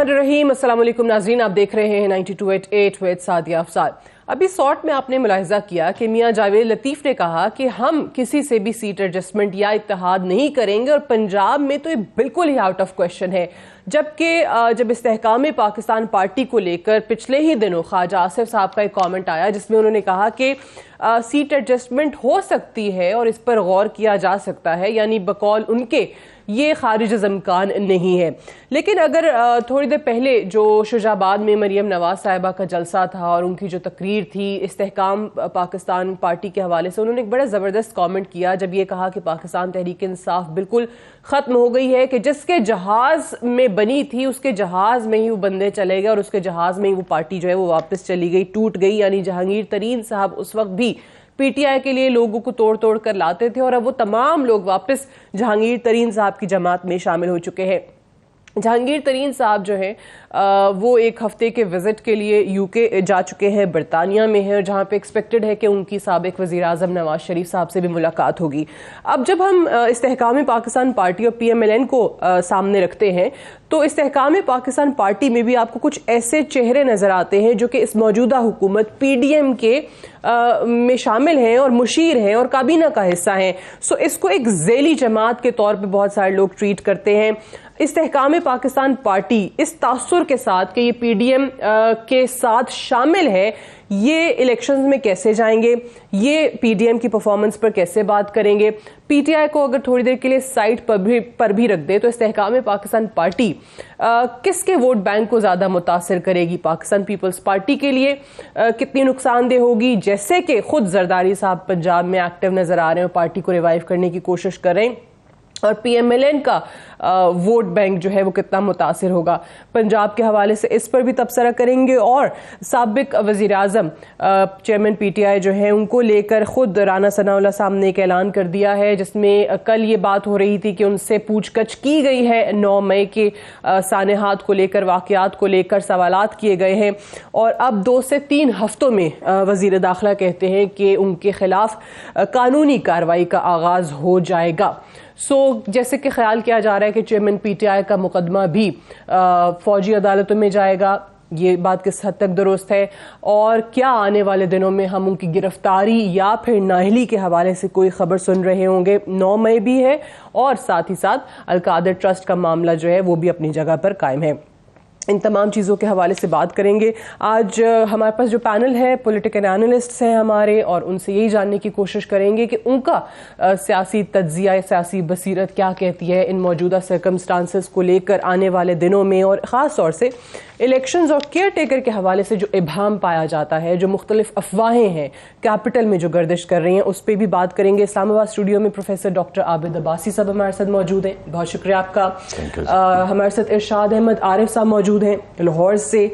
बिस्मिल्लाहिर्रहमानिर्रहीम। अस्सलाम वालेकुम नाज़रीन, आप देख रहे हैं 92.8 विद सादिया अफसार। अभी शॉर्ट में आपने मुलाहिजा किया कि मियां जावेद लतीफ़ ने कहा कि हम किसी से भी सीट एडजस्टमेंट या इत्तेहाद नहीं करेंगे और पंजाब में तो ये बिल्कुल ही आउट ऑफ क्वेश्चन है। जबकि जब इस्तेहकाम पाकिस्तान पार्टी को लेकर पिछले ही दिनों ख्वाजा आसिफ साहब का एक कॉमेंट आया जिसमें उन्होंने कहा कि सीट एडजस्टमेंट हो सकती है और इस पर गौर किया जा सकता है, यानी बकौल उनके ये खारिज इम्कान नहीं है। लेकिन अगर थोड़ी देर पहले जो शुजाबाद में मरियम नवाज साहिबा का जलसा था और उनकी जो तकरीर थी इस्तेहकाम पाकिस्तान पार्टी के हवाले से, उन्होंने एक बड़ा ज़बरदस्त कमेंट किया जब ये कहा कि पाकिस्तान तहरीक इंसाफ बिल्कुल ख़त्म हो गई है, कि जिसके जहाज़ में बनी थी उसके जहाज़ में ही वो बंदे चले गए और उसके जहाज़ में ही वो पार्टी जो है वो वापस चली गई, टूट गई। यानी जहांगीर तरीन साहब उस वक्त भी पीटीआई के लिए लोगों को तोड़ तोड़ कर लाते थे और अब वो तमाम लोग वापस जहांगीर तरीन साहब की जमात में शामिल हो चुके हैं। जहांगीर तरीन साहब जो है वो एक हफ्ते के विजिट के लिए यूके जा चुके हैं, बरतानिया में है, जहां पे एक्सपेक्टेड है कि उनकी साबिक वज़ीर आज़म नवाज शरीफ साहब से भी मुलाकात होगी। अब जब हम इस्तेहकाम पाकिस्तान पार्टी और PMLN को सामने रखते हैं तो इस्तेहकाम पाकिस्तान पार्टी में भी आपको कुछ ऐसे चेहरे नजर आते हैं जो कि इस मौजूदा हुकूमत PDM के में शामिल हैं और मुशीर हैं और काबीना का हिस्सा हैं। सो इसको एक ज़ेली जमात के तौर पे बहुत सारे लोग ट्रीट करते हैं। इस्तेहकाम पाकिस्तान पार्टी इस तासुर के साथ कि ये PDM के साथ शामिल है, ये इलेक्शंस में कैसे जाएंगे, ये PDM की परफॉर्मेंस पर कैसे बात करेंगे। PTI को अगर थोड़ी देर के लिए साइड पर भी रख दे तो इस्तेहकाम पाकिस्तान पार्टी किसके वोट बैंक को ज़्यादा मुतासिर करेगी? पाकिस्तान पीपल्स पार्टी के लिए कितनी नुकसानदेह होगी? जैसे कि खुद जरदारी साहब पंजाब में एक्टिव नजर आ रहे हैं और पार्टी को रिवाइव करने की कोशिश कर रहे हैं, और PMLN का वोट बैंक जो है वो कितना मुतासिर होगा। पंजाब के हवाले से इस पर भी तबसरा करेंगे और साबिक वज़ीर आज़म चेयरमैन PTI जो है उनको लेकर खुद राना सनाउल्लाह साहब ने एक ऐलान कर दिया है, जिसमें कल ये बात हो रही थी कि उनसे पूछगछ की गई है। 9 मई के सानेहात को लेकर, वाक़यात को लेकर सवालात किए गए हैं और अब 2 से 3 हफ्तों में वज़ीर दाखिला कहते हैं कि उनके खिलाफ कानूनी कार्रवाई का आगाज़ हो जाएगा। जैसे कि ख्याल किया जा रहा है कि चेयरमैन PTI का मुकदमा भी फौजी अदालतों में जाएगा। ये बात किस हद तक दुरुस्त है और क्या आने वाले दिनों में हम उनकी गिरफ्तारी या फिर नाअहली के हवाले से कोई खबर सुन रहे होंगे? 9 मई भी है और साथ ही साथ अलकादर ट्रस्ट का मामला जो है वो भी अपनी जगह पर कायम है। इन तमाम चीज़ों के हवाले से बात करेंगे। आज हमारे पास जो पैनल है पॉलिटिकल एनालिस्ट्स हैं हमारे, और उनसे यही जानने की कोशिश करेंगे कि उनका सियासी तज्जिया, सियासी बसीरत क्या कहती है इन मौजूदा सर्कमस्टांसेस को लेकर आने वाले दिनों में, और ख़ास तौर से इलेक्शंस और केयर टेकर के हवाले से जो इब्हाम पाया जाता है, जो मुख्तलिफ अफवाहें हैं कैपिटल में जो गर्दिश कर रही हैं, उस पर भी बात करेंगे। इस्लामाबाद स्टूडियो में प्रोफेसर डॉक्टर आबिद अब्बासी साहब हमारे साथ मौजूद हैं, बहुत शुक्रिया आपका। हमारे साथ इरशाद अहमद आरिफ साहब मौजूद हैं लाहौर से।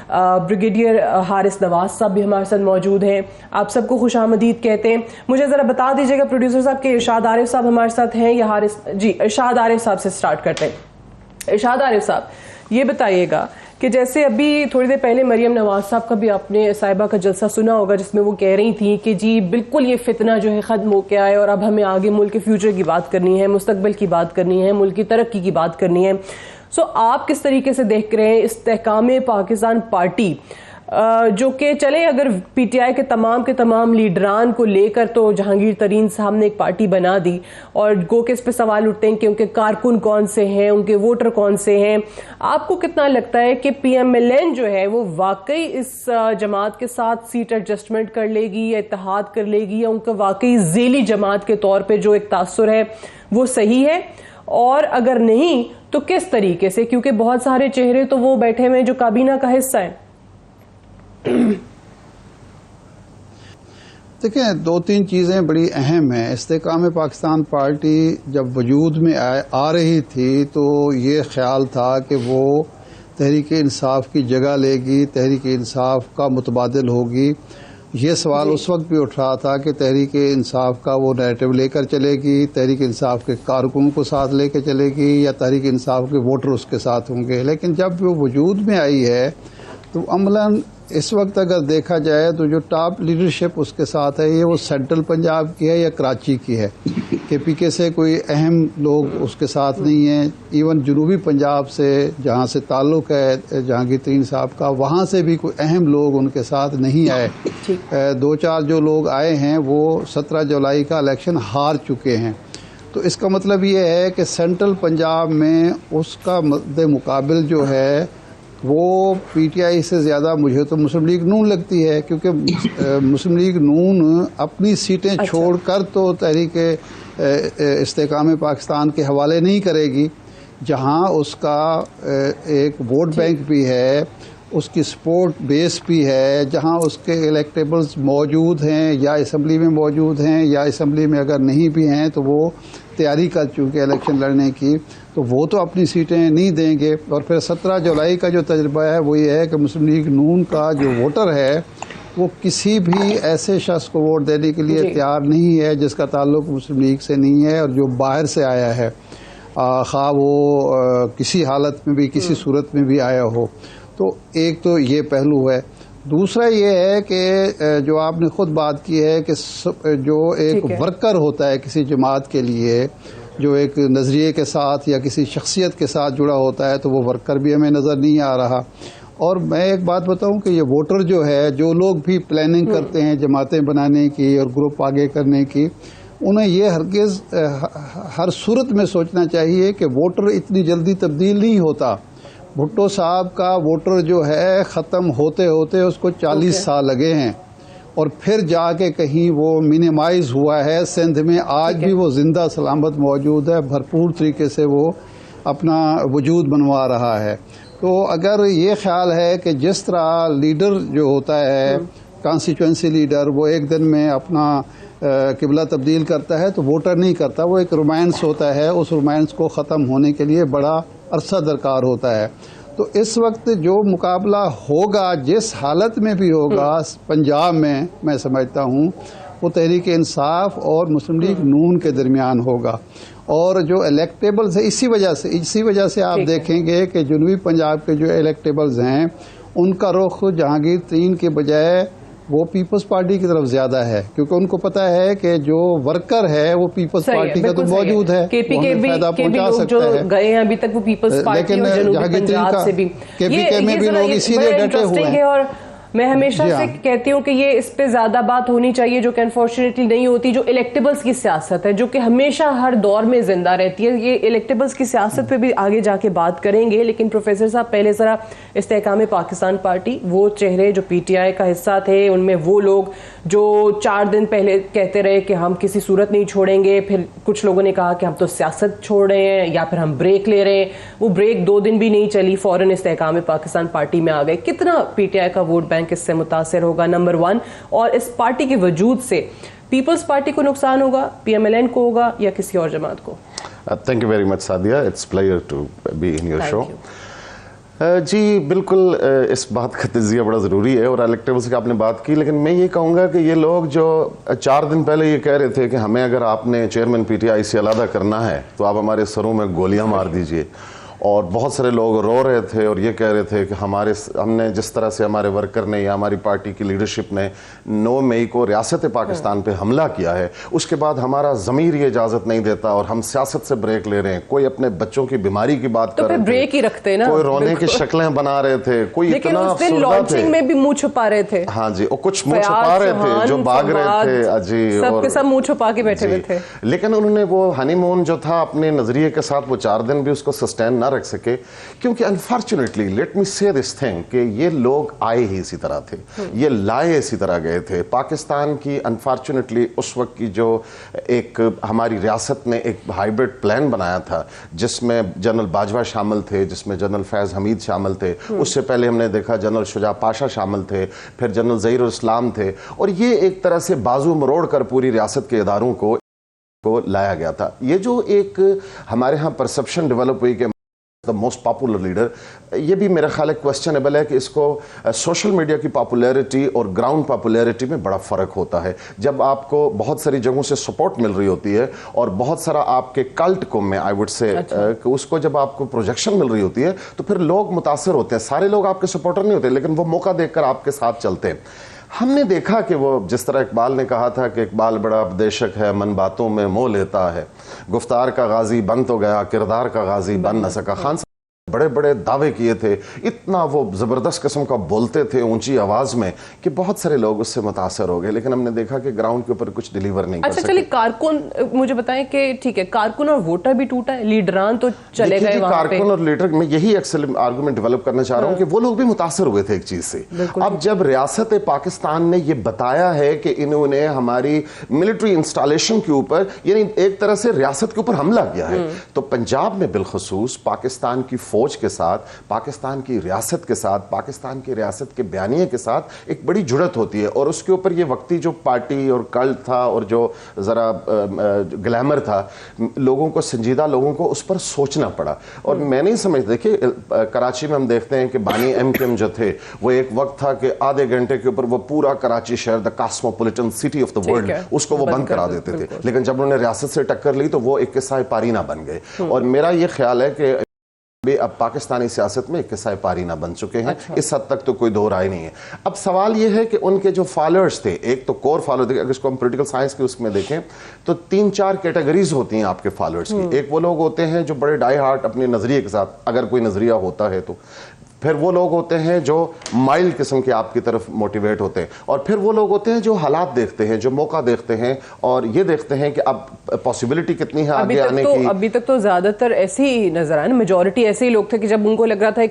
ब्रिगेडियर हारिस नवाज साहब भी हमारे साथ मौजूद हैं, आप सबको खुश आमदीद कहते हैं। मुझे ज़रा बता दीजिएगा प्रोड्यूसर साहब के इरशाद आरिफ साहब हमारे साथ हैं या हारिस? जी, इरशाद आरिफ साहब से स्टार्ट करते हैं। इरशाद आरिफ साहब, ये बताइएगा कि जैसे अभी थोड़ी देर पहले मरियम नवाज साहब का भी आपने साहिबा का जलसा सुना होगा, जिसमें वो कह रही थी कि जी बिल्कुल ये फितना जो है ख़त्म हो गया है और अब हमें आगे मुल्क के फ्यूचर की बात करनी है, मुस्तकबिल की बात करनी है, मुल्क की तरक्की की बात करनी है। आप किस तरीके से देख रहे हैं इस्तेहकाम पाकिस्तान पार्टी, जो कि चले अगर PTI के तमाम लीडरान को लेकर तो जहांगीर तरीन साहब ने एक पार्टी बना दी और गो के इस पे सवाल उठते हैं कि उनके कारकुन कौन से हैं, उनके वोटर कौन से हैं। आपको कितना लगता है कि PMLN जो है वो वाकई इस जमात के साथ सीट एडजस्टमेंट कर लेगी या इत्तेहाद कर लेगी, या उनका वाकई ज़ेली जमात के तौर पर जो एक तासुर है वो सही है, और अगर नहीं तो किस तरीके से? क्योंकि बहुत सारे चेहरे तो वो बैठे हुए हैं जो काबीना का हिस्सा है। देखें, 2-3 चीज़ें बड़ी अहम हैं। इस्तेहकाम पाकिस्तान पार्टी जब वजूद में आ रही थी तो ये ख्याल था कि वो तहरीक इंसाफ की जगह लेगी, तहरीक इंसाफ का मुतबादिल होगी। ये सवाल उस वक्त भी उठ रहा था कि तहरीक इंसाफ का वो नैरेटिव लेकर चलेगी, तहरीक इंसाफ के कारकुनों को साथ लेकर चलेगी, या तहरीक इंसाफ के वोटर उसके साथ होंगे। लेकिन जब वो वजूद में आई है तो अमलन इस वक्त अगर देखा जाए तो जो टॉप लीडरशिप उसके साथ है, ये वो सेंट्रल पंजाब की है या कराची की है। KPK से कोई अहम लोग उसके साथ नहीं हैं। इवन जनूबी पंजाब से जहाँ से ताल्लुक़ है जहांगीर तरीन साहब का, वहाँ से भी कोई अहम लोग उनके साथ नहीं आए। 2-4 जो लोग आए हैं वो 17 जुलाई का इलेक्शन हार चुके हैं। तो इसका मतलब ये है कि सेंट्रल पंजाब में उसका मद्दे मुकाबिल जो है वो PTI से ज़्यादा मुझे तो मुस्लिम लीग नून लगती है, क्योंकि मुस्लिम लीग नून अपनी सीटें छोड़कर तो तहरीक इस्तेकाम पाकिस्तान के हवाले नहीं करेगी, जहां उसका एक वोट बैंक भी है, उसकी सपोर्ट बेस भी है, जहां उसके इलेक्टेबल्स मौजूद हैं या असम्बली में मौजूद हैं या असम्बली में अगर नहीं भी हैं तो वो तैयारी कर चुके इलेक्शन लड़ने की, तो वो तो अपनी सीटें नहीं देंगे। और फिर 17 जुलाई का जो तजुर्बा है वो ये है कि मुस्लिम लीग नून का जो वोटर है वो किसी भी ऐसे शख्स को वोट देने के लिए तैयार नहीं है जिसका ताल्लुक मुस्लिम लीग से नहीं है और जो बाहर से आया है, खा वो किसी हालत में भी किसी सूरत में भी आया हो। तो एक तो ये पहलू है। दूसरा ये है कि जो आपने खुद बात की है कि जो एक वर्कर होता है किसी जमात के लिए, जो एक नज़रिए के साथ या किसी शख्सियत के साथ जुड़ा होता है, तो वो वर्कर भी हमें नज़र नहीं आ रहा। और मैं एक बात बताऊं कि ये वोटर जो है, जो लोग भी प्लानिंग करते हैं जमातें बनाने की और ग्रुप आगे करने की, उन्हें ये हरगिज़ हर सूरत में सोचना चाहिए कि वोटर इतनी जल्दी तब्दील नहीं होता। भुट्टो साहब का वोटर जो है ख़त्म होते होते उसको 40 साल लगे हैं और फिर जाके कहीं वो मिनिमाइज़ हुआ है। सिंध में आज भी वो जिंदा सलामत मौजूद है, भरपूर तरीके से वो अपना वजूद बनवा रहा है। तो अगर ये ख्याल है कि जिस तरह लीडर जो होता है, कॉन्स्टिट्यूंसी लीडर, वो एक दिन में अपना किबला तब्दील करता है, तो वोटर नहीं करता, वो एक रोमांस होता है। उस रोमांस को ख़त्म होने के लिए बड़ा अरसा दरकार होता है। तो इस वक्त जो मुकाबला होगा, जिस हालत में भी होगा पंजाब में, मैं समझता हूँ वो तहरीक इंसाफ और मुस्लिम लीग नून के दरमियान होगा। और जो इलेक्टेबल्स है, इसी वजह से आप देखेंगे कि जनूबी पंजाब के जो इलेक्टेबल्स हैं उनका रुख जहांगीर तरीन के बजाय वो पीपल्स पार्टी की तरफ ज्यादा है, क्योंकि उनको पता है कि जो वर्कर है वो पीपल्स पार्टी का तो मौजूद है, KPK भी जो गए हैं अभी तक वो पीपल्स पार्टी और जनूबी पंजाब से भी, KPK में भी लोग इसीलिए डटे हुए हैं। और मैं हमेशा से कहती हूँ कि ये इस पे ज्यादा बात होनी चाहिए जो कि अनफॉर्चुनेटली नहीं होती, जो इलेक्टेबल्स की सियासत है, जो कि हमेशा हर दौर में जिंदा रहती है। ये इलेक्टेबल्स की सियासत पे भी आगे जाके बात करेंगे, लेकिन प्रोफेसर साहब पहले जरा इस्तेहकाम पाकिस्तान पार्टी, वो चेहरे जो PTI का हिस्सा थे, उनमें वो लोग जो 4 दिन पहले कहते रहे कि हम किसी सूरत नहीं छोड़ेंगे, फिर कुछ लोगों ने कहा कि हम तो सियासत छोड़ रहे हैं या फिर हम ब्रेक ले रहे हैं, वो ब्रेक 2 दिन भी नहीं चली, फौरन इस्तेहकाम पाकिस्तान पार्टी में आ गए। कितना PTI का वोट बैंक इससे मुतासिर होगा, नंबर 1, और इस पार्टी के वजूद से पीपल्स पार्टी को नुकसान होगा, PMLN को होगा या किसी और जमात को? Thank you very much Sadia, it's pleasure to be in your show. जी बिल्कुल, इस बात का तजिया बड़ा ज़रूरी है और इलेक्टेबल्स की आपने बात की, लेकिन मैं ये कहूँगा कि ये लोग जो 4 दिन पहले ये कह रहे थे कि हमें अगर आपने चेयरमैन PTI से अलहदा करना है तो आप हमारे सरों में गोलियां मार दीजिए, और बहुत सारे लोग रो रहे थे और ये कह रहे थे कि हमने जिस तरह से हमारे वर्कर ने या हमारी पार्टी की लीडरशिप ने 9 मई को रियासत पाकिस्तान पे हमला किया है, उसके बाद हमारा ज़मीर ये इजाज़त नहीं देता और हम सियासत से ब्रेक ले रहे हैं। कोई अपने बच्चों की बीमारी की बात कर रहे थे, ब्रेक ही रखते ना, कोई रोने की शक्लें बना रहे थे, कोई इतना लॉन्चिंग में भी मुंह छुपा रहे थे। हाँ जी, और कुछ मुंह छुपा रहे थे जो भाग रहे थे जी, और सब मुंह छुपा के बैठे हुए थे। लेकिन उन्होंने वो हनीमून जो था अपने नजरिए के साथ वो 4 दिन भी उसको सस्टेन ना रख सके, क्योंकि अनफॉर्चुनेटली लेट मी से दिस थिंग कि ये लोग आए ही इसी तरह थे, ये लाए इसी तरह गए थे। पाकिस्तान की अनफॉर्चुनेटली उस वक्त की जो एक हमारी रियासत ने एक हाइब्रिड प्लान बनाया था जिसमें जनरल बाजवा शामिल थे, जिसमें जनरल फैज़ हमीद शामिल थे, उससे पहले हमने देखा जनरल शुजा पाशा शामिल थे, फिर जनरल ज़हीरुल इस्लाम थे, और ये एक तरह से बाजू मरोड़ कर पूरी रियासत के इदारों को लाया गया था। ये जो एक हमारे यहाँ परसेप्शन डेवलप हुई कि द मोस्ट पॉपुलर लीडर, ये भी मेरा ख्याल है क्वेश्चनेबल है कि इसको सोशल मीडिया की पॉपुलैरिटी और ग्राउंड पॉपुलैरिटी में बड़ा फ़र्क होता है। जब आपको बहुत सारी जगहों से सपोर्ट मिल रही होती है और बहुत सारा आपके कल्ट को मैं आई वुड से उसको जब आपको प्रोजेक्शन मिल रही होती है तो फिर लोग मुतासर होते हैं। सारे लोग आपके सपोर्टर नहीं होते, लेकिन वो मौका देखकर आपके साथ चलते हैं। हमने देखा कि वो जिस तरह इकबाल ने कहा था कि इकबाल बड़ा उपदेशक है, मन बातों में मोह लेता है, गुफ्तार का गाजी बन तो गया, किरदार का गाजी बन न सका। खान बड़े बड़े दावे किए थे, इतना वो ज़बरदस्त किस्म का बोलते थे ऊंची आवाज़ में कि बहुत सारे लोग उससे मुतासर हो गए, लेकिन हमने देखा कि ग्राउंड के ऊपर कुछ डिलीवर नहीं कर सके। चलिए कारकुन मुझे बताएं कि ठीक है, कारकुन और वोटर भी टूटा है, लीडरान तो चले गए वहां पे। कारकुन और लीडर, मैं यही आर्गुमेंट डेवलप करना चाह रहा हूं कि वो लोग भी मुतासर हुए थे एक चीज से। अब जब रियासत पाकिस्तान ने ये बताया है कि इन्होंने हमारी मिलिट्री इंस्टॉलेशन के ऊपर, यानी एक तरह से रियासत के ऊपर हमला किया है, तो पंजाब में बिलखसूस पाकिस्तान की फौज के साथ, पाकिस्तान की रियासत के साथ, पाकिस्तान की रियासत के बयानिए के साथ एक बड़ी जुड़त होती है। और उसके ऊपर ये वक्ती जो पार्टी और कल्ट था और जो ज़रा ग्लैमर था, लोगों को, संजीदा लोगों को उस पर सोचना पड़ा। और मैं नहीं समझ, देखिए कराची में हम देखते हैं कि बानी एमकेएम जो थे, वो एक वक्त था कि आधे घंटे के ऊपर वो पूरा कराची शहर, the cosmopolitan city of the world, उसको वो बंद करा देते थे। लेकिन जब उन्होंने रियासत से टक्कर ली तो वो एक किस्सा पारीना बन गए। और मेरा ये ख्याल है कि अब पाकिस्तानी सियासत में एक किस्सा पारीना बन चुके हैं। इस हद तक तो कोई दो राय नहीं है। अब सवाल यह है कि उनके जो फॉलोअर्स थे, एक तो कोर फॉलोअर, अगर इसको हम पॉलिटिकल साइंस के उसमें देखें तो 3-4 कैटेगरीज होती हैं आपके फॉलोअर्स की। एक वो लोग होते हैं जो बड़े डाई हार्ट अपने नजरिए के साथ, अगर कोई नजरिया होता है तो, फिर वो लोग होते हैं जो माइल्ड किस्म के आपकी तरफ मोटिवेट होते हैं, और फिर वो लोग होते हैं जो हालात देखते हैं, जो मौका देखते हैं और ये देखते हैं कि अब पॉसिबिलिटी कितनी है आगे आने की। अभी तक तो ज्यादातर ऐसे ही नजर आए, मेजॉरिटी ऐसे ही लोग थे कि जब उनको लग रहा था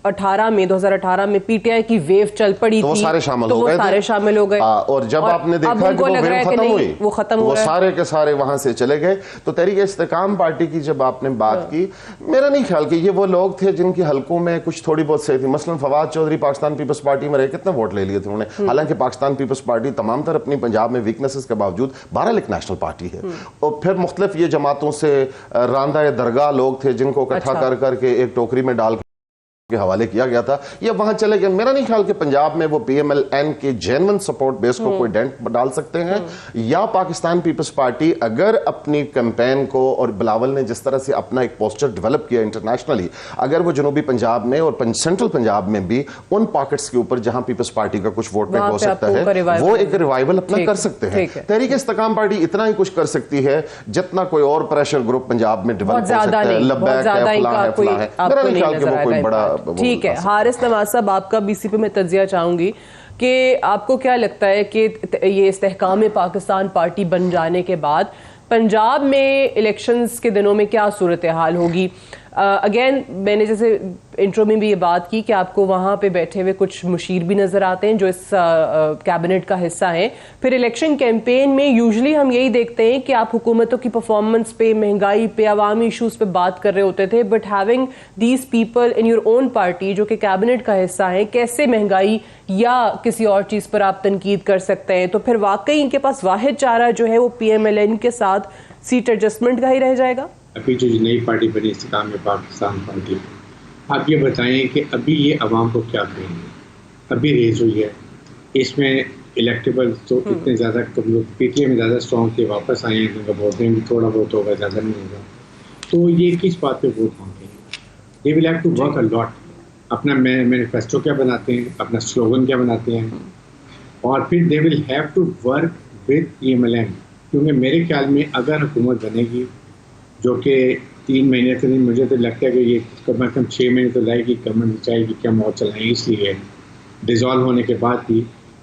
2018 में पीटीआई की वेव चल पड़ी तो थी, वो सारे शामिल तो हो गए, सारे शामिल हो गए। और जब आपने देखा कि वो वेव खत्म हुई, वो खत्म हो गया, वो सारे के सारे वहां से चले गए। तो तहरीक इस्तेकाम पार्टी की जब आपने बात की, मेरा नहीं ख्याल कि ये वो लोग थे जिनकी हलकों में कुछ थोड़ी बहुत सही थी। मसलन फवाद चौधरी पाकिस्तान पीपल्स पार्टी में रहे, कितने वोट ले लिए थे उन्होंने, हालांकि पाकिस्तान पीपल्स पार्टी तमाम तर अपनी पंजाब में वीकनेसेस के बावजूद 12 लाख नेशनल पार्टी है। और फिर मुख्तलिफ ये जमातों से रांदा दरगाह लोग थे जिनको इकट्ठा कर करके एक टोकरी में डाल के हवाले किया गया था, ये वहां चले गए। मेरा नहीं ख्याल कि पंजाब में वो पीएमएलएन के जेन्युइन सपोर्ट बेस को कोई डेंट डाल सकते हैं, या पाकिस्तान पीपल्स पार्टी अगर अपनी कैंपेन को, और बिलावल ने जिस तरह से अपना एक पोस्टर डेवलप किया इंटरनेशनली, अगर वो जनूबी पंजाब में और सेंट्रल पंजाब में भी उन पॉकेट्स के ऊपर जहां पीपल्स पार्टी का कुछ वोट बैंक हो सकता है, वो एक रिवाइवल अपना कर सकते हैं। तहरीक इस्तेकाम पार्टी इतना ही कुछ कर सकती है जितना कोई और प्रेशर ग्रुप पंजाब में डेवलप हो सकता है। लब्बैक है, फलां है, फलां है। मेरा नहीं ख्याल कि वो कोई बड़ा। ठीक है, हारिस नवाज साहब, आपका बीसीपी में तज्जिया चाहूंगी कि आपको क्या लगता है कि ये इस्तेहकाम पाकिस्तान पार्टी बन जाने के बाद पंजाब में इलेक्शंस के दिनों में क्या सूरत हाल होगी? अगेन मैंने जैसे इंट्रो में भी ये बात की कि आपको वहाँ पे बैठे हुए कुछ मुशीर भी नज़र आते हैं जो इस कैबिनेट का हिस्सा हैं। फिर इलेक्शन कैंपेन में यूजुअली हम यही देखते हैं कि आप हुकूमतों की परफॉर्मेंस पे, महंगाई पे, अवामी इशूज़ पे बात कर रहे होते थे, but having these people in your own party जो कि कैबिनेट का हिस्सा हैं, कैसे महंगाई या किसी और चीज़ पर आप तनकीद कर सकते हैं? तो फिर वाकई इनके पास वाहिद चारा जो है वो PMLN के साथ सीट एडजस्टमेंट का ही रह जाएगा? अभी जो नई पार्टी बनी इस्तेकाम पाकिस्तान पार्टी, आप ये बताएं कि अभी ये अवाम को क्या कहेंगे? अभी रेज हुई है, इसमें इलेक्टेबल तो इतने ज़्यादा पीटीआई में ज़्यादा स्ट्रॉन्ग थे, वापस आए हैं, उनका वोट बैंक भी थोड़ा बहुत होगा, ज़्यादा नहीं होगा, तो ये किस बात पे वोट मांगेंगे? They will have to work a lot. अपना मैनिफेस्टो क्या बनाते हैं, अपना स्लोगन क्या बनाते हैं, और फिर they will have to work with PMLN। क्योंकि मेरे ख्याल में अगर हुकूमत बनेगी जो कि 3 महीने से नहीं, मुझे तो लगता है कि ये कम से कम 6 महीने तो लाएगी, गवर्नमेंट चाहेगी क्या मौत चलाएं, इसलिए डिजॉल्व होने के बाद भी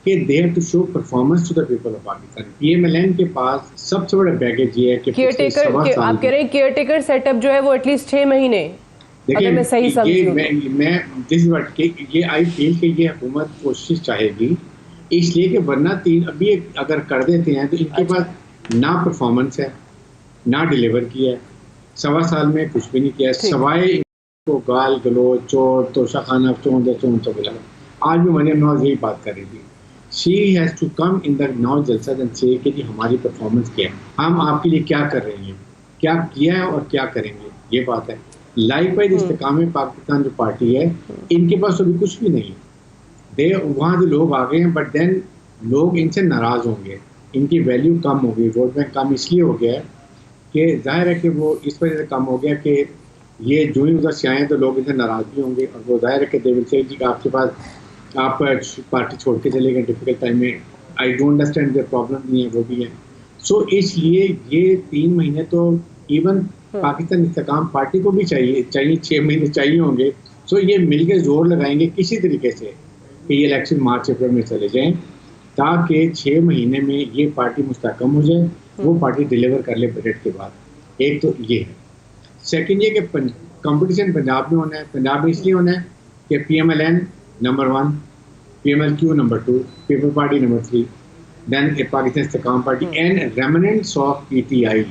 कि they have to show performance to the people of Pakistan. PMLN के पास सबसे बड़ा बैगेज ये है कि केयरटेकर, आप कह रहे हैं केयरटेकर सेटअप जो है वो एटलीस्ट 6 महीने, देखिए मैं सही समझूं, मैं दिस व्हाट के ये आई फील कि ये हुकूमत कोशिश चाहेगी, इसलिए कि वरना 3 अभी अगर कर देते हैं तो इनके पास ना परफॉर्मेंस है, ना डिलीवर किया है, 1.25 साल में कुछ भी नहीं किया, सवाए को गाल गलोच चोट तोशाखाना तो बुला। आज भी मरियम नवाज यही बात कर रही थी, she has to come in the now जलसा एंड से कि जी हमारी परफॉर्मेंस क्या है, हम आपके लिए क्या कर रहे हैं, क्या किया है और क्या करेंगे, ये बात है। लाइकवाइज इस्तेकाम पाकिस्तान जो पार्टी है, इनके पास तो अभी कुछ भी नहीं है। वहाँ जो लोग आ गए हैं, बट देन लोग इनसे नाराज होंगे, इनकी वैल्यू कम हो गई, वोट बैंक कम इसलिए हो गया है कि जाहिर है कि वो इस वजह से कम हो गया कि ये जो ही उधर से आए तो लोग इनसे नाराज भी होंगे, और वो जाहिर है कि दे विल से जी आपके पास आप पार्टी छोड़ के चले गए डिफिकल्ट टाइम में, I don't understand the problem नहीं है, वो भी है। सो इसलिए ये 3 महीने तो इवन पाकिस्तान इस्तेकाम पार्टी को भी चाहिए 6 महीने चाहिए होंगे। सो ये मिलकर जोर लगाएंगे किसी तरीके से कि ये इलेक्शन मार्च अप्रैल में चले जाएं, ताकि 6 महीने में ये पार्टी मुस्तहकम हो जाए, वो पार्टी डिलीवर कर ले बजट के बाद। एक तो ये है। सेकेंड ये कि कंपटीशन पंजाब में होना है। पंजाब में इसलिए होना है कि PMLN number 1, PMLQ number 2, people party number 3, then Pakistan Istehkam party and remnants of PTI।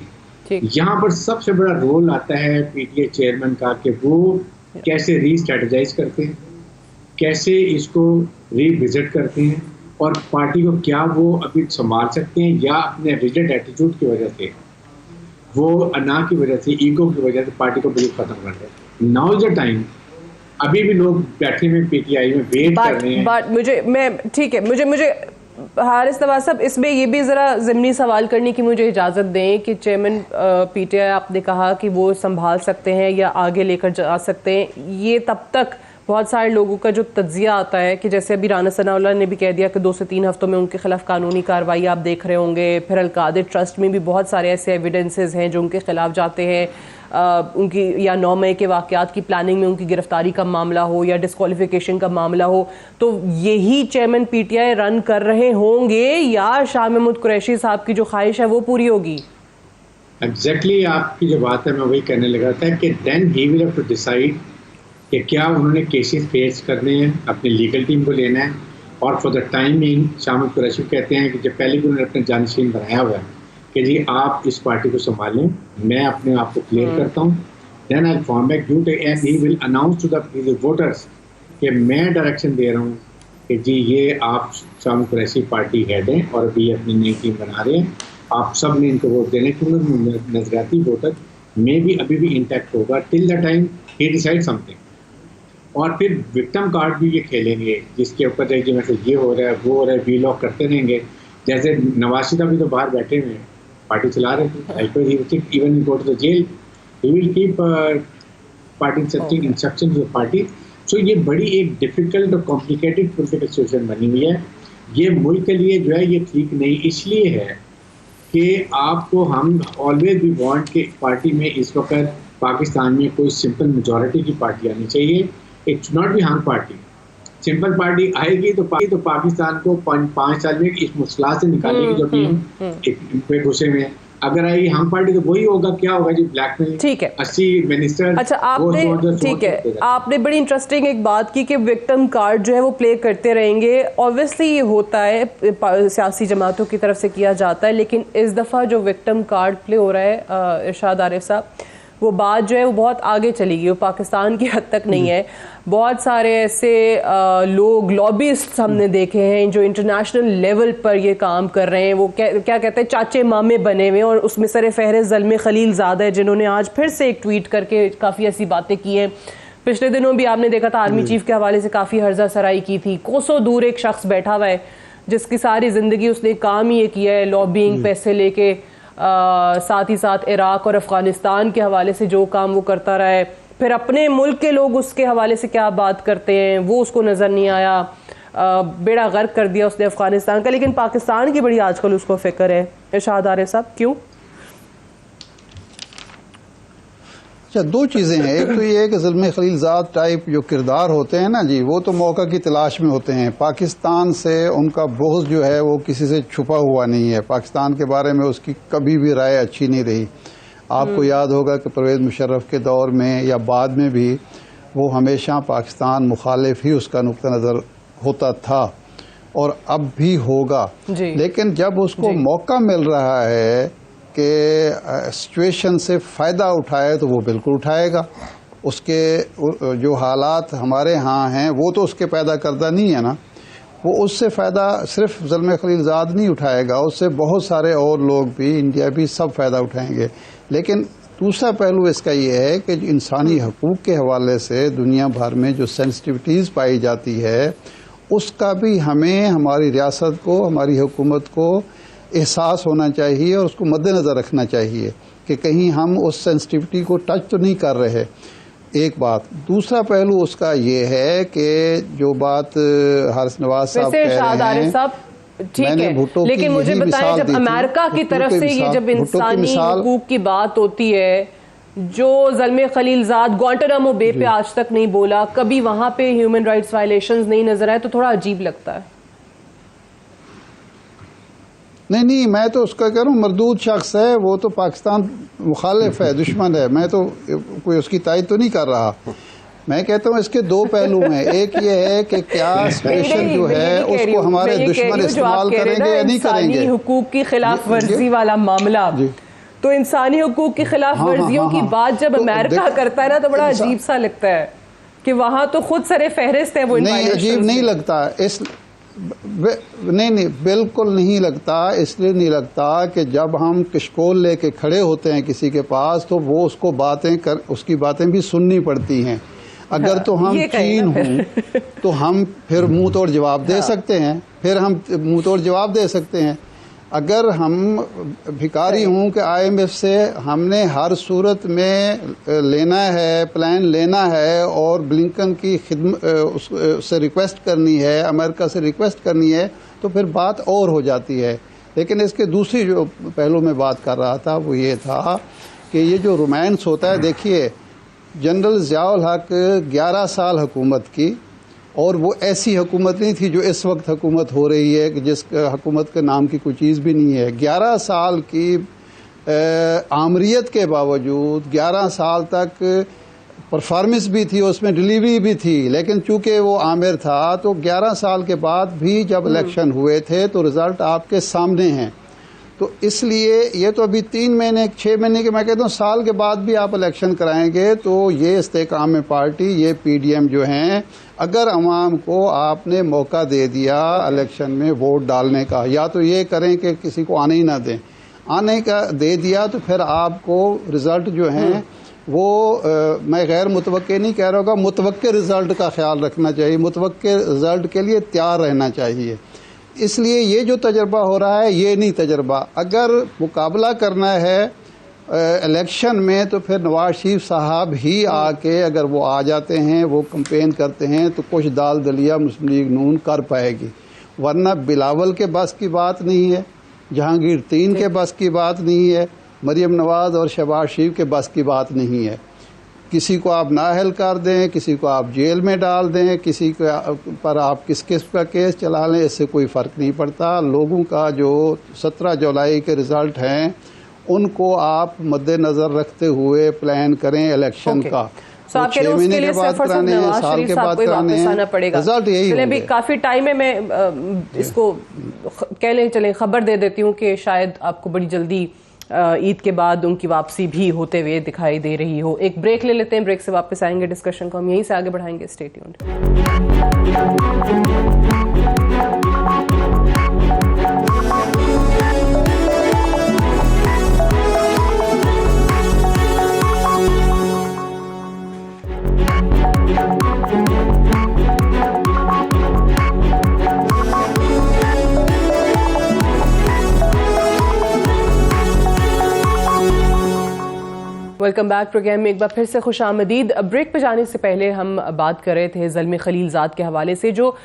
यहाँ पर सबसे बड़ा रोल आता है PTI चेयरमैन का कि वो कैसे री-स्ट्रेटेजाइज करते हैं, कैसे इसको रीविजिट करते हैं, और पार्टी को क्या वो अभी संभाल सकते हैं या अपने रिजिड एटीट्यूड की वजह से, वो अना की वजह से, ईगो की वजह से पार्टी को बिल्कुल खत्म कर रहे हैं। Now is the time. अभी भी लोग बैठे हुए PTI में वेट कर रहे हैं। ठीक है, मुझे हारिस नवाज साहब, इसमें ये भी ज़रा ज़िमनी सवाल करने की मुझे इजाज़त दें कि चेयरमैन PTI आपने कहा कि वो संभाल सकते हैं या आगे लेकर जा सकते हैं। ये तब तक बहुत सारे लोगों का जो तज्जिया आता है कि जैसे अभी राना सनाउल्लाह ने भी कह दिया कि 2 से 3 हफ्तों में उनके खिलाफ कानूनी कार्रवाई आप देख रहे होंगे। फिर अल-कादिर ट्रस्ट में भी बहुत सारे ऐसे एविडेंसेस हैं जो उनके खिलाफ जाते हैं, उनकी या 9 मई के वाक़यात की प्लानिंग में उनकी गिरफ्तारी का मामला हो या डिस्क्वालिफिकेशन का मामला हो। तो यही चेयरमैन PTI रन कर रहे होंगे या शाह महमूद कुरैशी साहब की जो ख्वाहिश है वो पूरी होगी? एग्जैक्टली आपकी जो बात है मैं वही कहने लगा था कि then he will have to decide कि क्या उन्होंने केसेस फेस करने हैं, अपनी लीगल टीम को लेना है, और for the timing Shah Mahmood Qureshi कहते हैं कि जब पहले भी उन्होंने अपने जानशीन बनाया हुआ है कि जी आप इस पार्टी को संभालें, मैं अपने आप को क्लियर करता हूँ, then I form back you and he will announce to the voters कि मैं डायरेक्शन दे रहा हूँ कि जी ये आप शाह महमूद कुरैशी पार्टी हेड हैं और अभी अपनी नई टीम बना रहे हैं, आप सब ने इनको वोट देने, क्योंकि नजरियाती वोटर में भी अभी भी इंटैक्ट होगा till the time he decide something. और फिर विक्टिम कार्ड भी ये खेलेंगे जिसके ऊपर रहेगी मतलब ये हो रहा है वो हो रहा है, वी लॉक करते रहेंगे। जैसे नवाज शरीफ अभी तो बाहर बैठे हुए हैं, पार्टी चला रहे थे, even go to the jail, he will keep party accepting instructions of party. So ये बड़ी एक डिफिकल्ट और कॉम्प्लिकेटेड पॉलिटिकल सिचुएशन बनी हुई है। ये मुल्क के लिए जो है ये ठीक नहीं इसलिए है कि आपको हम ऑलवेज भी वांट कि पार्टी में इस वक्त पाकिस्तान में कोई सिंपल मेजॉरिटी की पार्टी आनी चाहिए। It should not be hung party. Simple party आएगी तो पाकिस्तान को 5 साल में इस मुश्किल से निकालेगी जो भी हम घुसे में। अगर आई हम पार्टी तो वही होगा, क्या होगा जी, ब्लैकमेल। ठीक है, 80 मिनिस्टर। अच्छा आपने ठीक है, आपने बड़ी इंटरेस्टिंग एक बात की कि विक्टिम कार्ड जो है वो प्ले करते रहेंगे। ऑब्वियसली ये होता है, सियासी जमातों की तरफ से किया जाता है, लेकिन इस दफ़ा जो विक्टिम कार्ड प्ले हो रहा है इरशाद आरिफ साहब, वो बात जो है वो बहुत आगे चली गई, वो पाकिस्तान की हद तक नहीं है। बहुत सारे ऐसे लोग लॉबिस्ट हमने देखे हैं जो इंटरनेशनल लेवल पर ये काम कर रहे हैं, वो क्या कहते हैं चाचे मामे बने हुए, और उसमें सर फहरिस्त ज़ल्मे खलीलज़ादा है जिन्होंने आज फिर से एक ट्वीट करके काफ़ी ऐसी बातें की हैं। पिछले दिनों भी आपने देखा था आर्मी चीफ के हवाले से काफ़ी हर्जा सराई की थी। कोसों दूर एक शख्स बैठा हुआ है जिसकी सारी ज़िंदगी उसने काम ही ये किया है, लॉबिंग, पैसे लेके, साथ ही साथ इराक और अफ़गानिस्तान के हवाले से जो काम वो करता रहा है, फिर अपने मुल्क के लोग उसके हवाले से क्या बात करते हैं वो उसको नज़र नहीं आया। बेड़ा गर्क कर दिया उसने अफ़गानिस्तान का, लेकिन पाकिस्तान की बड़ी आजकल उसको फिक्र है। इरशाद आरिफ साहब क्यों? अच्छा, 2 चीज़ें हैं। एक तो ये है कि ज़ल्मे खलीलज़ाद टाइप जो किरदार होते हैं ना जी, वो तो मौका की तलाश में होते हैं। पाकिस्तान से उनका बोझ जो है वो किसी से छुपा हुआ नहीं है। पाकिस्तान के बारे में उसकी कभी भी राय अच्छी नहीं रही। आपको याद होगा कि परवेज़ मुशर्रफ के दौर में या बाद में भी वो हमेशा पाकिस्तान मुखालिफ ही उसका नुक्ता नज़र होता था और अब भी होगा। लेकिन जब उसको मौका मिल रहा है कि सिचुएशन से फ़ायदा उठाए तो वो बिल्कुल उठाएगा। उसके जो हालात हमारे यहाँ हैं वो तो उसके पैदा करदा नहीं है ना, वो उससे फ़ायदा सिर्फ ज़ल्मे खलीलज़ाद नहीं उठाएगा, उससे बहुत सारे और लोग भी, इंडिया भी, सब फ़ायदा उठाएंगे। लेकिन दूसरा पहलू इसका ये है कि इंसानी हकूक़ के हवाले से दुनिया भर में जो सेंसिटिविटीज़ पाई जाती है उसका भी हमें हमारी रियासत को, हमारी हुकूमत को एहसास होना चाहिए और उसको मद्देनज़र रखना चाहिए कि कहीं हम उस सेंसिटिविटी को टच तो नहीं कर रहे। एक बात। दूसरा पहलू उसका ये है कि जो बात हारिस नवाज साहब कह रहे हैं, ठीक है, लेकिन मुझे बताएं जब अमेरिका की तरफ से ये जब इंसानी हुकूक की बात होती है, जो ज़ल्मे खलीलजाद ग्वांटानामो बे पे आज तक नहीं बोला, कभी वहां पे ह्यूमन राइट्स वायलेशंस नहीं नजर आए, तो थोड़ा अजीब लगता है। नहीं, मैं तो उसका कह रहा हूँ मरदूद शख्स है, वो तो पाकिस्तान मुखालिफ है, दुश्मन है, मैं तो कोई उसकी तायद तो नहीं कर रहा। मैं कहता हूँ इसके दो पहलू हैं। एक ये है कि क्या सिचुएशन जो है उसको हमारे दुश्मन इस्तेमाल करेंगे या नहीं करेंगे। हुकूक की खिलाफ वर्जी वाला मामला, तो इंसानी हुकूक की खिलाफ वर्जियों की बात जब अमेरिका करता है ना, तो बड़ा अजीब सा लगता है कि वहां तो खुद सरे फहरिस्त है वो। नहीं, अजीब नहीं लगता, नहीं बिल्कुल नहीं लगता। इसलिए नहीं लगता कि जब हम किशकोल लेके खड़े होते हैं किसी के पास, तो वो उसको उसकी बातें भी सुननी पड़ती हैं। अगर तो हम चीन हों तो हम फिर मुंह तोड़ जवाब दे सकते हैं, अगर हम भिखारी हूं कि IMF से हमने हर सूरत में लेना है, प्लान लेना है और ब्लिंकन की उससे रिक्वेस्ट करनी है, अमेरिका से रिक्वेस्ट करनी है, तो फिर बात और हो जाती है। लेकिन इसके दूसरी जो पहलू में बात कर रहा था वो ये था कि ये जो रोमांस होता है, देखिए जनरल ज़ियाउल हक 11 साल हुकूमत की, और वो ऐसी हुकूमत नहीं थी जो इस वक्त हुकूमत हो रही है कि जिस हुकूमत के नाम की कोई चीज़ भी नहीं है। 11 साल की आमरीत के बावजूद 11 साल तक परफॉर्मेंस भी थी, उसमें डिलीवरी भी थी, लेकिन चूंकि वो आमिर था तो 11 साल के बाद भी जब इलेक्शन हुए थे तो रिज़ल्ट आपके सामने हैं। तो इसलिए ये तो अभी 3 महीने 6 महीने के, मैं कहता हूँ साल के बाद भी आप इलेक्शन कराएंगे, तो ये इस्तेकाम पार्टी, ये PDM जो हैं, अगर अवाम को आपने मौका दे दिया इलेक्शन में वोट डालने का, या तो ये करें कि किसी को आने ही ना दें, आने का दे दिया तो फिर आपको रिज़ल्ट जो हैं वो मैं गैर मुतवक्के नहीं कह रहा होगा, मुतवक्के रिज़ल्ट का ख्याल रखना चाहिए, मुतवक्के रिज़ल्ट के लिए तैयार रहना चाहिए। इसलिए ये जो तजर्बा हो रहा है ये नहीं तजर्बा। अगर मुकाबला करना है इलेक्शन में तो फिर नवाज शरीफ साहब ही आके अगर वो आ जाते हैं, वो कैंपेन करते हैं, तो कुछ दाल दलिया मुस्लिम लीग नून कर पाएगी, वरना बिलावल के बस की बात नहीं है, जहांगीर 3 के बस की बात नहीं है, मरियम नवाज और शहबाज शरीफ के बस की बात नहीं है। किसी को आप नाअहल कर दें, किसी को आप जेल में डाल दें, किसी पर आप किस किस्म का केस चला लें, इससे कोई फ़र्क नहीं पड़ता। लोगों का जो 17 जुलाई के रिज़ल्ट हैं उनको आप मद्देनज़र रखते हुए प्लान करें इलेक्शन का। तो 6 महीने के बाद कराने हैं, साल के बाद कराने हैं, रिजल्ट यही होंगे। अभी काफ़ी टाइम है, मैं इसको कह लें, चलें खबर दे देती हूँ कि शायद आपको बड़ी जल्दी ईद के बाद उनकी वापसी भी होते हुए दिखाई दे रही हो। एक ब्रेक ले लेते हैं, ब्रेक से वापस आएंगे, डिस्कशन को हम यहीं से आगे बढ़ाएंगे। Stay tuned. Welcome back programme में एक बार फिर से खुश आमदीद। ब्रेक पे जाने से पहले हम बात कर रहे थे ज़ल्मे खलीलजाद के हवाले से, जो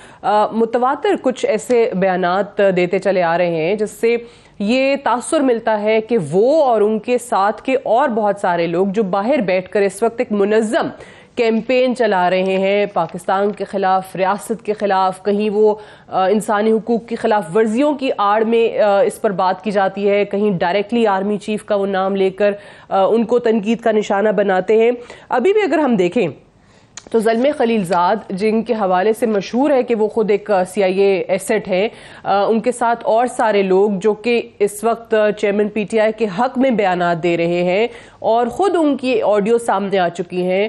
मुतवातिर कुछ ऐसे बयानात देते चले आ रहे हैं जिससे ये तासुर मिलता है कि वो और उनके साथ के और बहुत सारे लोग जो बाहर बैठकर इस वक्त एक मुनज़्ज़म कैंपेन चला रहे हैं पाकिस्तान के ख़िलाफ़, रियासत के ख़िलाफ़, कहीं वो इंसानी हुकूक की ख़िलाफ़ वर्जियों की आड़ में इस पर बात की जाती है, कहीं डायरेक्टली आर्मी चीफ का वो नाम लेकर उनको तनकीद का निशाना बनाते हैं। अभी भी अगर हम देखें तो ज़ल्मे खलीलज़ाद, जिनके हवाले से मशहूर है कि वो खुद एक CIA एसेट है, उनके साथ और सारे लोग जो कि इस वक्त चेयरमैन PTI के हक में बयानात दे रहे हैं और ख़ुद उनकी ऑडियो सामने आ चुकी हैं।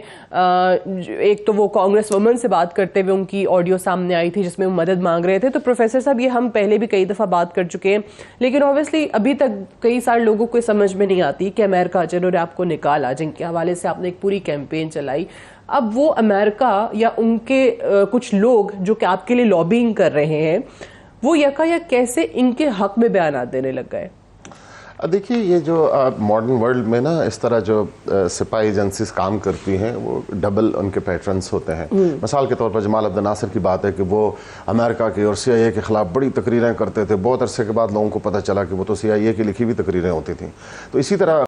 एक तो वो कांग्रेस वुमन से बात करते हुए उनकी ऑडियो सामने आई थी जिसमें वो मदद मांग रहे थे। तो प्रोफेसर साहब, ये हम पहले भी कई दफ़ा बात कर चुके हैं, लेकिन ऑब्वियसली अभी तक कई सारे लोगों को समझ में नहीं आती कि अमेरिका जिन्होंने आपको निकाला, जिनके हवाले से आपने एक पूरी कैंपेन चलाई, अब वो अमेरिका या उनके कुछ लोग जो कि आपके लिए लॉबिंग कर रहे हैं, वो यकायक कैसे इनके हक में बयान देने लग गए? देखिए, ये जो मॉडर्न वर्ल्ड में ना इस तरह जो सिपाही एजेंसीज काम करती हैं वो डबल उनके पैटर्न्स होते हैं। मिसाल के तौर पर जमाल अब्दुल नासिर की बात है कि वो अमेरिका के और CIA के खिलाफ बड़ी तकरीरें करते थे। बहुत अरसे के बाद लोगों को पता चला कि वो तो CIA की लिखी हुई तकरीरें होती थी। तो इसी तरह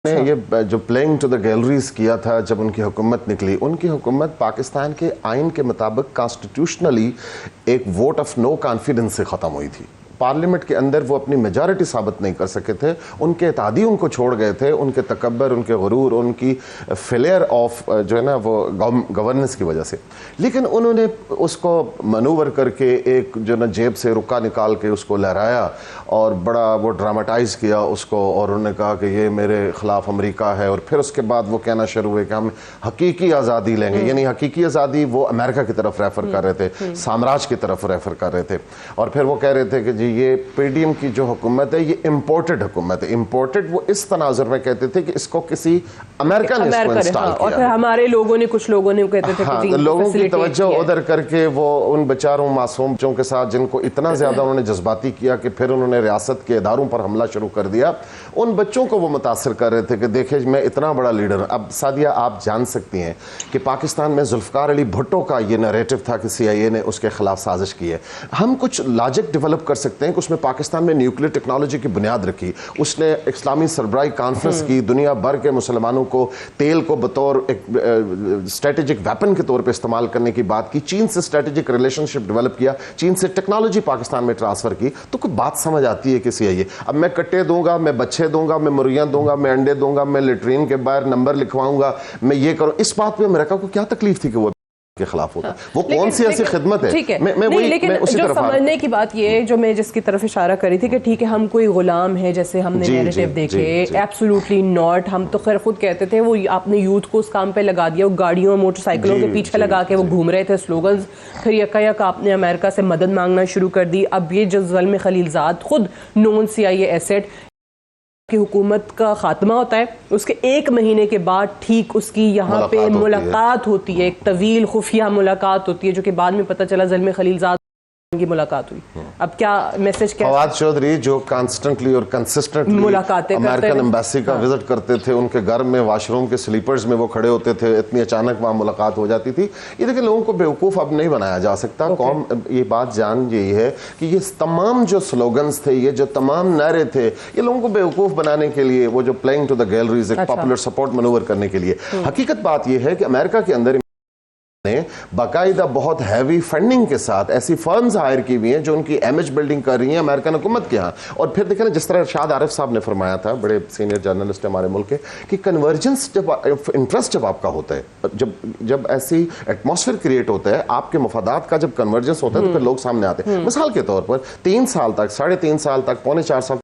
ये जो प्लेइंग टू द गैलरीज किया था जब उनकी हुकूमत निकली, उनकी हुकूमत पाकिस्तान के आइन के मुताबिक कॉन्स्टिट्यूशनली एक वोट ऑफ नो कॉन्फिडेंस से ख़त्म हुई थी। पार्लियामेंट के अंदर वो अपनी मेजॉरिटी साबित नहीं कर सके थे, उनके इत्तेहादी उनको छोड़ गए थे, उनके तकब्बर, उनके गुरूर, उनकी फेलियर ऑफ जो है ना वो गवर्नेंस की वजह से। लेकिन उन्होंने उसको मनूवर करके एक जो ना जेब से रुका निकाल के उसको लहराया और बड़ा वो ड्रामाटाइज किया उसको, और उन्होंने कहा कि ये मेरे खिलाफ अमेरिका है। और फिर उसके बाद वो कहना शुरू हुए कि हम हकीकी आज़ादी लेंगे, यानी हकीकी आज़ादी वो अमेरिका की तरफ रेफर कर रहे थे, साम्राज्य की तरफ रेफर कर रहे थे। और फिर वो कह रहे थे कि जी ये PDM की जो हुकूमत है ये इम्पोर्टेड हुकूमत है। इम्पोर्टेड वो इस तनाजुर में कहते थे कि इसको किसी अमेरिका ने इसको इंस्टॉल किया, और फिर हमारे लोगों ने, कुछ लोगों ने कहते थे कि लोगों की तवज्जो उधर करके वो उन बेचारों मासूम बच्चों के साथ जिनको इतना ज्यादा उन्होंने जज्बाती किया कि फिर उन्होंने रियासत के इदारों पर हमला शुरू कर दिया। उन बच्चों को वो मुतासर कर रहे थे कि देखिए मैं इतना बड़ा लीडर। अब सादिया, आप जान सकती हैं कि पाकिस्तान में जुल्फकार अली भुट्टो का ये नैरेटिव था कि CIA ने उसके खिलाफ साजिश की है। हम कुछ लॉजिक डेवलप कर सकते हैं कि उसमें पाकिस्तान में न्यूक्लियर टेक्नोलॉजी की बुनियाद रखी, उसने इस्लामी सरबराही कॉन्फ्रेंस की, दुनिया भर के मुसलमानों को तेल को बतौर एक स्ट्रेटेजिक वेपन के तौर पे इस्तेमाल करने की बात की, चीन से स्ट्रेटेजिक रिलेशनशिप डेवलप किया, चीन से टेक्नोलॉजी पाकिस्तान में ट्रांसफर की। तो कोई बात समझ आती है कि CIA अब मैं कट्टे दूंगा, मैं बच्चे दूंगा, मैं मुर्गियां दूंगा, मैं अंडे दूंगा, मैं लेटरीन के बाहर नंबर लिखवाऊंगा, मैं ये करूं, इस बात पे अमेरिका को क्या तकलीफ थी कि वो के खिलाफ होता? वो कौन सी ऐसी खिदमत है? ठीक है, लेकिन जो समझने की बात ये है, जो मैं जिसकी तरफ इशारा करी थी कि ठीक है हम कोई गुलाम है जैसे हमने नैरेटिव देखे, एब्सोल्युटली नॉट। हम तो खैर खुद कहते थे वो आपने यूथ को उस काम पे लगा दिया, वो गाड़ियों मोटरसाइकिलों के पीछे लगा के वो घूम रहे थे स्लोगन्स। फिर यकायक आपने अमेरिका से मदद मांगना शुरू कर दी। अब ये जो ज़ल्मे खलीलज़ाद खुद नॉन CIA एसेट की हुकूमत का खात्मा होता है, उसके 1 महीने के बाद ठीक उसकी यहाँ पे मुलाकात होती है, एक तवील खुफिया मुलाकात होती है, जो कि बाद में पता चला ज़ल्मे खलीलज़ाद की मुलाकात हुई। अब क्या मैसेज, क्या फवाद चौधरी जो कांस्टेंटली और कंसिस्टेंटली मुलाकातें अमेरिकन एम्बेसी का विजिट करते थे, उनके घर में वॉशरूम के स्लीपर्स में वो खड़े होते थे, इतनी अचानक वहाँ मुलाकात हो जाती थी। ये देखिए, लोगों को बेवकूफ़ अब नहीं बनाया जा सकता। कौम ये बात जान यही है कि ये तमाम जो स्लोगन्स थे, ये जो तमाम नारे थे, ये लोगों को बेवकूफ़ बनाने के लिए, वो जो प्लेइंग टू द गैलरीज, एक पॉपुलर सपोर्ट मनूवर करने के लिए। हकीकत बात ये है कि अमेरिका के अंदर ने बाकायदा बहुत हैवी फंडिंग के साथ ऐसी फर्म्स हायर की हुई हैं जो उनकी इमेज बिल्डिंग कर रही हैं अमेरिकन हुकूमत के यहाँ। और फिर देखें ना, जिस तरह इरशाद आरिफ साहब ने फरमाया था, बड़े सीनियर जर्नलिस्ट है हमारे मुल्क के, कि कन्वर्जेंस जब इंटरेस्ट जब आपका होता है, जब ऐसी एटमॉस्फेयर क्रिएट होता है, आपके मफादात का जब कन्वर्जेंस होता है तो फिर लोग सामने आते हैं। मिसाल के तौर पर 3 साल तक, 3.5 साल तक, 3.25 साल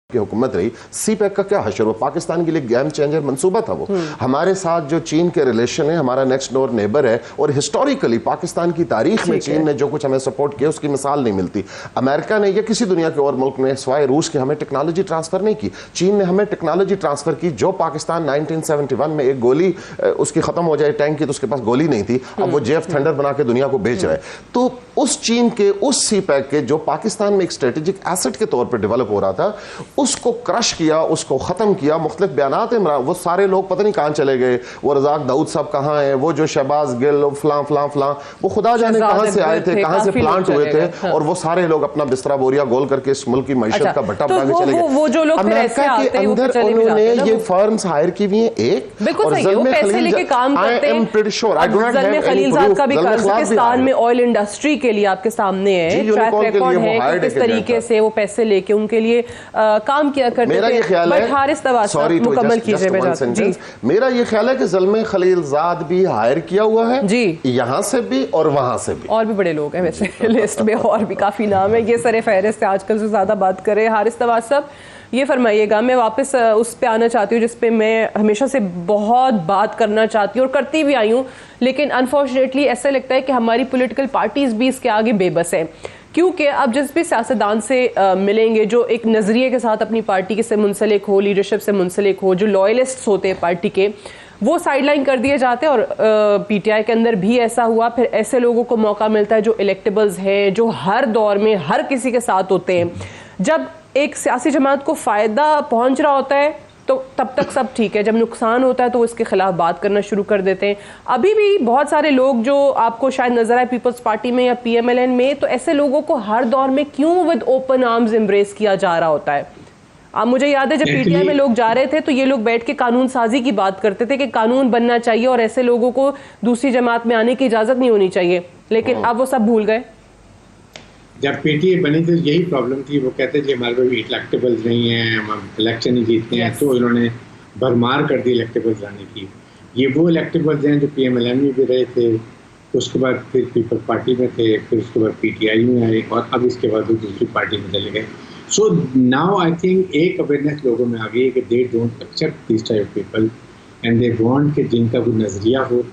की हुकूमत रही, CPEC का क्या हशर हुआ? पाकिस्तान के लिए गेम चेंजर मंसूबा था वो। हमारे साथ जो चीन के रिलेशन है, हमारा नेक्स्ट डोर नेबर है, और हिस्टोरिकली पाकिस्तान की तारीख में चीन ने जो कुछ हमें सपोर्ट किया उसकी मिसाल नहीं मिलती। अमेरिका ने या किसी दुनिया के और मुल्क ने सिवाय रूस के हमें टेक्नोलॉजी ट्रांसफर नहीं की। चीन ने हमें टेक्नोलॉजी ट्रांसफर की। जो पाकिस्तान 1971 में एक गोली उसकी खत्म हो जाए टैंक की, तो उसके पास गोली नहीं थी, अब वो JF थंडर बना के दुनिया को बेच रहा है। तो उस चीन के, उस CPEC के, जो पाकिस्तान में एक स्ट्रेटेजिक एसेट के तौर पर डेवलप हो रहा था, उसको क्रश किया, उसको खत्म किया। मुख्तलिफ बयानात इमरान, वो सारे लोग पता नहीं कहां चले गए, वो रज़ाक दाऊद साहब कहां हैं, वो जो शहबाज गिल, फलां फलां फलां, वो खुदा जाने कहां से आए थे, कहां से प्लांट हुए थे, और वो सारे लोग अपना बिस्तरा बोरिया गोल करके इस मुल्क की मईशत का भट्टा बना के चले गए। वो जो लोग अमेरिका के अंदर उन्होंने ये फर्म्स हायर की हुई हैं, एक और ज़ल्मे खलीलज़ाद का भी कजाकिस्तान में ऑयल इंडस्ट्री के लिए आपके सामने है, ट्रैक रिकॉर्ड है कि किस तरीके से वो पैसे लेके उनके लिए काम किया करते मेरा थे। ये ख्याल है, हारिस तवासा मुकम्मल कीजिए जी। मेरा ये ख्याल है कि ज़ल्मे खलीलजाद भी हायर किया हुआ है जी, यहाँ से भी और वहां से भी, और भी बड़े लोग हैं वैसे लिस्ट में, और भी काफी नाम है। ये सरे फहरिस्त से आजकल से ज्यादा बात करें। हारिस तवासा साहब, ये फरमाइएगा, मैं वापस उस पे आना चाहती हूँ जिस पे मैं हमेशा से बहुत बात करना चाहती हूँ और करती भी आई हूँ, लेकिन अनफॉर्चुनेटली ऐसा लगता है कि हमारी पॉलिटिकल पार्टीज भी इसके आगे बेबस हैं, क्योंकि अब जिस भी सियासतदान से मिलेंगे जो एक नज़रिए के साथ अपनी पार्टी से मुंसलिक हो, लीडरशिप से मुंसलिक हो, जो लॉयलिस्ट्स होते हैं पार्टी के, वो साइडलाइन कर दिए जाते हैं। और पीटीआई के अंदर भी ऐसा हुआ। फिर ऐसे लोगों को मौका मिलता है जो इलेक्टेबल्स हैं, जो हर दौर में हर किसी के साथ होते हैं। जब एक सियासी जमात को फ़ायदा पहुंच रहा होता है तो तब तक सब ठीक है, जब नुकसान होता है तो उसके खिलाफ बात करना शुरू कर देते हैं। अभी भी बहुत सारे लोग जो आपको शायद नजर आए पीपल्स पार्टी में या पीएमएलएन में, तो ऐसे लोगों को हर दौर में क्यों विद ओपन आर्म्स एम्ब्रेस किया जा रहा होता है? अब मुझे याद है जब पीटीआई में लोग जा रहे थे तो ये लोग बैठ के कानून साजी की बात करते थे कि कानून बनना चाहिए और ऐसे लोगों को दूसरी जमात में आने की इजाजत नहीं होनी चाहिए, लेकिन अब वो सब भूल गए। जब पीटीआई बनी तो यही प्रॉब्लम थी, वो कहते थे हमारे पास इलेक्टेबल्स नहीं है, हम इलेक्शन नहीं जीतते हैं, तो इन्होंने भरमार कर दी इलेक्टेबल्स लाने की। ये वो इलेक्टेबल्स हैं जो पीएमएलएन में भी रहे थे, उसके बाद फिर पीपल्स पार्टी में थे, फिर उसके बाद पीटीआई में आए और अब इसके बाद वो दूसरी पार्टी में चले गए। सो नाउ आई थिंक एक अवेयरनेस लोगों में आ गई है कि they don't accept this type of people and they want कि जिनका कोई नज़रिया हो,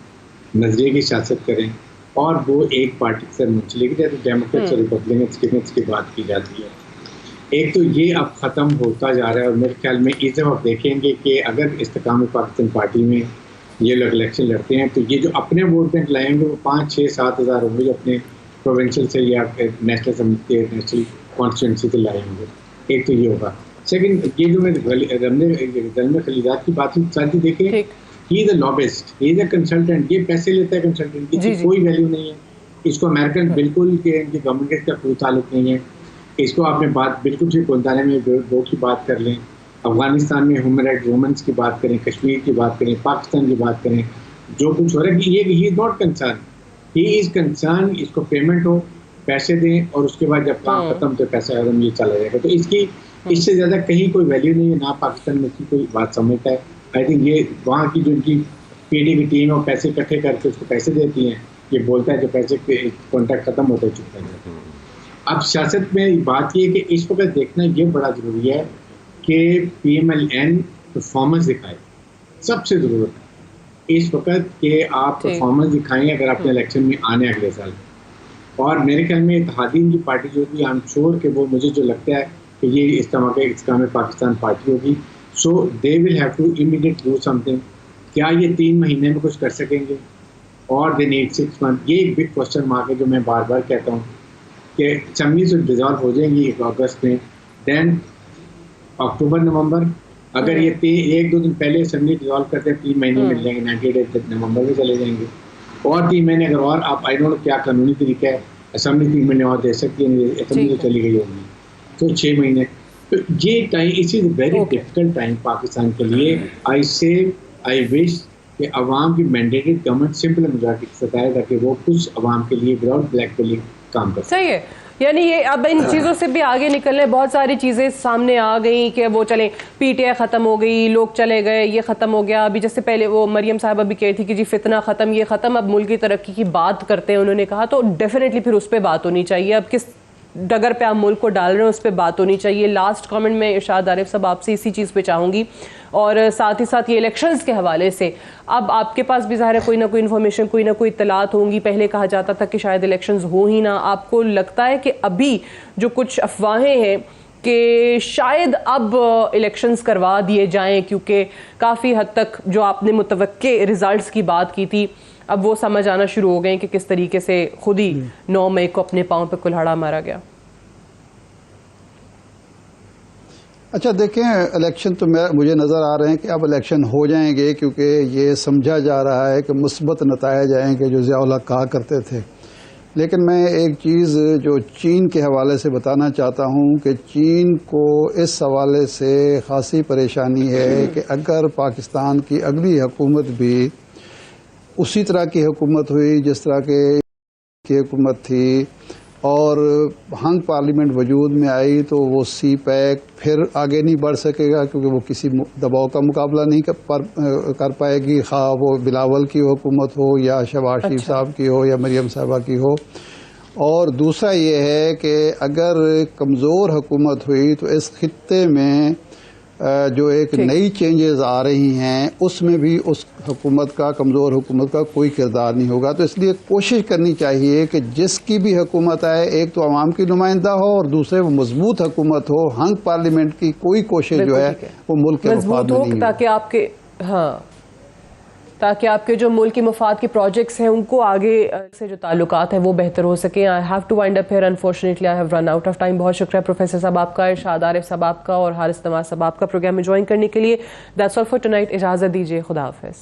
नज़रिए की सियासत करें और वो एक पार्टी से मुंसलिक, जैसे डेमोक्रेट्स और रिपब्लिकन्स की बात की जाती है। एक तो ये अब ख़त्म होता जा रहा है और मेरे ख्याल में इस दफ़ा आप देखेंगे कि अगर इस्तेकाम पाकिस्तान पार्टी में ये लोग इलेक्शन लड़ते हैं तो ये जो अपने वोट बैंक लाएंगे वो 5-6-7 हज़ार होंगे जो अपने प्रोविंशियल से या नेशनल असम्बली नेशनल कॉन्स्टिट्यूंसी से लाएंगे। एक तो ये होगा। सेकंड, ये जो मैं ज़ल्मे खलीलजाद की बात साथ ही देखें, he is a lobbyist, he is a consultant, ये पैसे लेता है कंसल्टेंट की, कोई वैल्यू नहीं है इसको। अमेरिकन बिल्कुल के इनकी गवर्नमेंट का कोई ताल्लुक नहीं है इसको। आपने बात बिल्कुल ठीक गुलदाने में दो की बात कर लें, अफगानिस्तान में ह्यूमन राइट वुमेन्स की बात करें, कश्मीर की बात करें, पाकिस्तान की बात करें, जो कुछ हो रहा है ये he is not concern, he is concern इसको पेमेंट हो, पैसे दें और उसके बाद जब काम खत्म तो पैसा आदम ये चला जाएगा। तो इसकी इससे ज़्यादा कहीं कोई वैल्यू नहीं है, ना पाकिस्तान में इसकी कोई बात समझता है। आई थिंक ये वहाँ की जो उनकी पीडी की टीम है पैसे इकट्ठे करके उसको पैसे देती हैं, ये बोलता है जो पैसे कॉन्ट्रैक्ट खत्म होता है चुप कर जाता है। अब सियासत में बात ये है कि इस वक्त देखना ये बड़ा ज़रूरी है कि पीएमएलएन परफॉर्मेंस दिखाए, सबसे ज़रूरत है इस वक्त कि आप परफॉर्मेंस दिखाएं अगर आपने इलेक्शन में आने अगले साल। और मेरे ख्याल में इत्तेहादीन की पार्टी जो होगी, आई एम श्योर कि वो मुझे जो लगता है कि ये इस्तेकाम पाकिस्तान पार्टी होगी, so they will have to immediate do something. क्या ये 3 महीने में कुछ कर सकेंगे और दे नीड 6 मंथ? ये एक बिग क्वेश्चन मार्क है जो मैं बार बार कहता हूँ कि असेंबली डिजॉल्व हो जाएंगी 1 अगस्त में, देन अक्टूबर नवंबर, अगर ये 1-2 दिन पहले असेंबली डिजॉल्व करते हैं 3 महीने मिल जाएंगे, 90 डेज तक नवंबर में चले जाएंगे और 3 महीने अगर और आप आई डोंट नो क्या कानूनी तरीका है, असेंबली 3 महीने और दे सकती है, असेंबली तो चली गई होगी तो 6 महीने। तो ये time it is very difficult time Pakistan के लिए। आई विश कि अवाम की मैंडेटेड गवर्नमेंट सिंपल मेजॉरिटी के साथ आए ताकि वो कुछ अवाम के लिए विदाउट ब्लैकमेलिंग काम कर सके। सही है, यानी ये अब इन चीज़ों से भी आगे निकलने बहुत सारी चीज़ें सामने आ गई कि वो चले पीटीआई ख़त्म हो गई, लोग चले गए, ये ख़त्म हो गया। अभी जैसे पहले वो मरियम साहब अभी कही थी कि जी फितना ख़त्म, ये ख़त्म, अब मुल्क की तरक्की की बात करते हैं उन्होंने कहा, तो डेफिनेटली फिर उस पर बात होनी चाहिए। अब किस डगर पे आप मुल्क को डाल रहे हैं उस पर बात होनी चाहिए। लास्ट कमेंट में इरशाद आरिफ साहब आपसे इसी चीज़ पे चाहूँगी और साथ ही साथ ये इलेक्शंस के हवाले से अब आपके पास भी ज़ाहिर है कोई ना कोई इन्फॉर्मेशन, कोई ना कोई इत्तलात होंगी। पहले कहा जाता था कि शायद इलेक्शंस हो ही ना, आपको लगता है कि अभी जो कुछ अफवाहें हैं कि शायद अब इलेक्शंस करवा दिए जाएं क्योंकि काफ़ी हद तक जो आपने मुतवक्के रिजल्ट्स की बात की थी अब वो समझ आना शुरू हो गए कि किस तरीके से खुद ही 9 मई को अपने पाँव पे कुल्हाड़ा मारा गया? अच्छा देखें, इलेक्शन तो मुझे नज़र आ रहे हैं कि अब इलेक्शन हो जाएंगे क्योंकि ये समझा जा रहा है कि मुस्बत नतायज आएंगे जो ज़िया उल हक कहा करते थे। लेकिन मैं एक चीज़ जो चीन के हवाले से बताना चाहता हूँ कि चीन को इस हवाले से खासी परेशानी है कि अगर पाकिस्तान की अगली हुकूमत भी उसी तरह की हुकूमत हुई जिस तरह की हुकूमत थी और हंग पार्लियामेंट वजूद में आई तो वो सी पैक फिर आगे नहीं बढ़ सकेगा, क्योंकि वो किसी दबाव का मुकाबला नहीं कर पाएगी, खा वो बिलावल की हुकूमत हो या शहबाज शरीफ साहब की हो या मरियम साहबा की हो। और दूसरा ये है कि अगर कमज़ोर हुकूमत हुई तो इस खित्ते में जो एक नई चेंजेस आ रही हैं उसमें भी उस हुकूमत का, कमज़ोर हुकूमत का कोई किरदार नहीं होगा। तो इसलिए कोशिश करनी चाहिए कि जिसकी भी हुकूमत आए, एक तो आवाम की नुमाइंदा हो और दूसरे वो मजबूत हुकूमत हो। हंग पार्लियामेंट की कोई कोशिश जो है वो मुल्क के मफाद में नहीं हो, ताकि आपके जो मुल्क के मफाद के प्रोजेक्ट्स हैं उनको आगे से जो ताल्लुकात हैं वो बेहतर हो सके। I have to wind up here, unfortunately I have run out of time. बहुत शुक्रिया प्रोफेसर साहब आपका, इरशाद आरिफ साहब आपका और हारिस नवाज साहब आपका प्रोग्राम में ज्वाइन करने के लिए। That's all for tonight. इजाज़त दीजिए, खुदा हाफिज़।